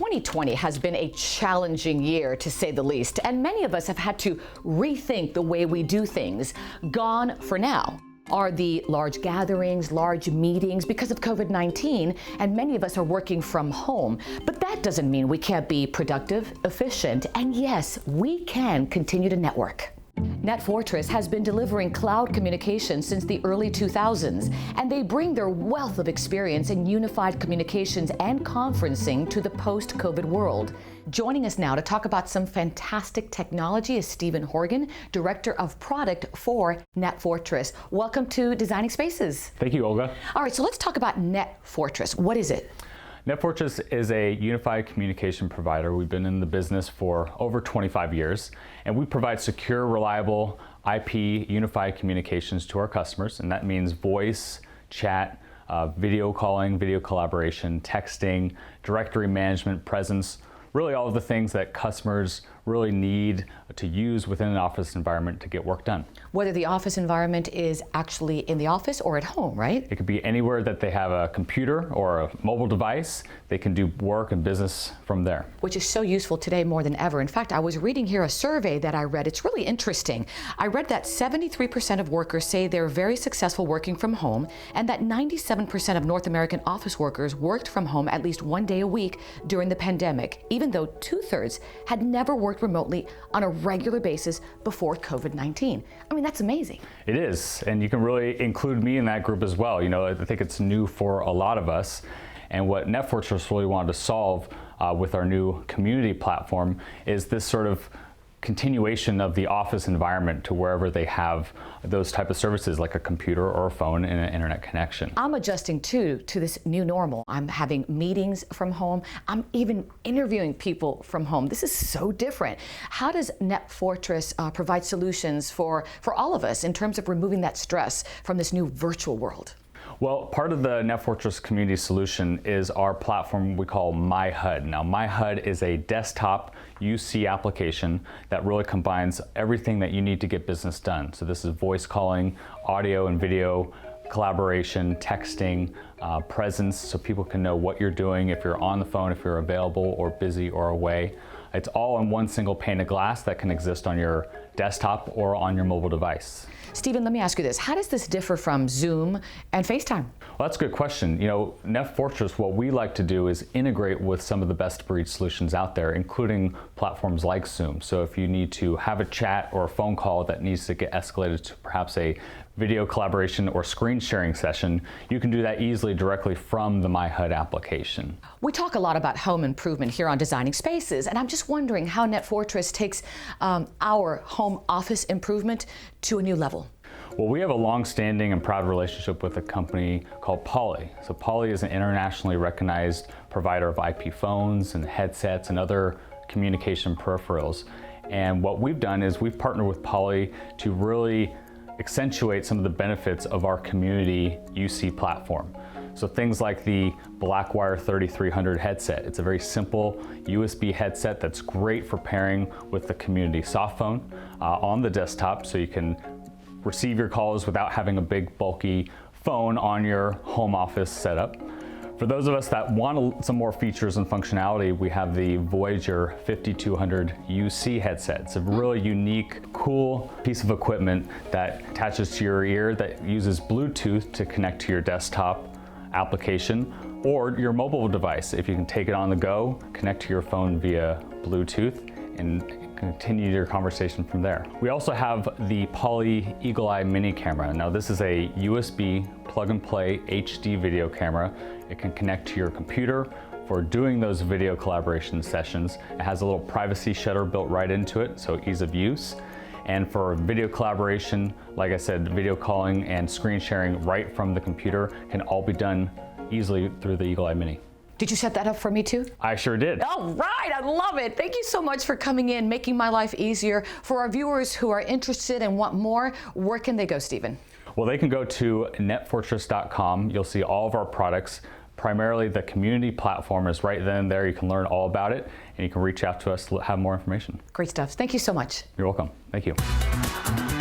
2020 has been a challenging year, to say the least, and many of us have had to rethink the way we do things. Gone for now are the large gatherings, large meetings because of COVID-19, and many of us are working from home. But that doesn't mean we can't be productive, efficient, and yes, we can continue to network. NetFortris has been delivering cloud communications since the early 2000s, and they bring their wealth of experience in unified communications and conferencing to the post-COVID world. Joining us now to talk about some fantastic technology is Stephen Horgan, Director of Product for NetFortris. Welcome to Designing Spaces. Thank you, Olga. All right, so let's talk about NetFortris. What is it? NetFortris is a unified communication provider. We've been in the business for over 25 years, and we provide secure, reliable IP unified communications to our customers, and that means voice, chat, video calling, video collaboration, texting, directory management, presence, really all of the things that customers really need to use within an office environment to get work done. Whether the office environment is actually in the office or at home, right? It could be anywhere that they have a computer or a mobile device. They can do work and business from there. Which is so useful today more than ever. In fact, I was reading here a survey that I read. It's really interesting. I read that 73% of workers say they're very successful working from home, and that 97% of North American office workers worked from home at least one day a week during the pandemic, even though 2/3 had never worked remotely on a regular basis before COVID-19. I mean, that's amazing. It is, and you can really include me in that group as well. You know, I think it's new for a lot of us, and what NetFortris really wanted to solve with our new community platform is this sort of continuation of the office environment to wherever they have those type of services like a computer or a phone and an internet connection. I'm adjusting too to this new normal. I'm having meetings from home. I'm even interviewing people from home. This is so different. How does NetFortris provide solutions for all of us in terms of removing that stress from this new virtual world? Well, part of the NetFortris community solution is our platform we call MyHUD. Now, MyHUD is a desktop UC application that really combines everything that you need to get business done. So this is voice calling, audio and video, collaboration, texting, presence, so people can know what you're doing, if you're on the phone, if you're available or busy or away. It's all in one single pane of glass that can exist on your desktop or on your mobile device. Stephen, let me ask you this. How does this differ from Zoom and FaceTime? Well, that's a good question. You know, NetFortris, what we like to do is integrate with some of the best breed solutions out there, including platforms like Zoom. So if you need to have a chat or a phone call that needs to get escalated to perhaps a video collaboration or screen sharing session, you can do that easily directly from the MyHUD application. We talk a lot about home improvement here on Designing Spaces, and I'm just wondering how NetFortris takes our home office improvement to a new level. Well, we have a long-standing and proud relationship with a company called Poly. So Poly is an internationally recognized provider of IP phones and headsets and other communication peripherals. And what we've done is we've partnered with Poly to really accentuate some of the benefits of our community UC platform. So things like the Blackwire 3300 headset. It's a very simple USB headset that's great for pairing with the community softphone on the desktop, so you can receive your calls without having a big bulky phone on your home office setup. For those of us that want some more features and functionality, we have the Voyager 5200 UC headset. It's a really unique, cool piece of equipment that attaches to your ear that uses Bluetooth to connect to your desktop application or your mobile device. If you can take it on the go, connect to your phone via Bluetooth and continue your conversation from there. We also have the Poly Eagle Eye Mini Camera. Now this is a USB plug-and-play HD video camera. It can connect to your computer for doing those video collaboration sessions. It has a little privacy shutter built right into it, so ease of use. And for video collaboration, like I said, video calling and screen sharing right from the computer can all be done easily through the Eagle Eye Mini. Did you set that up for me too? I sure did. All right, I love it. Thank you so much for coming in, making my life easier. For our viewers who are interested and want more, where can they go, Stephen? Well, they can go to netfortris.com. You'll see all of our products. Primarily the community platform is right then and there. You can learn all about it, and you can reach out to us to have more information. Great stuff. Thank you so much. You're welcome. Thank you.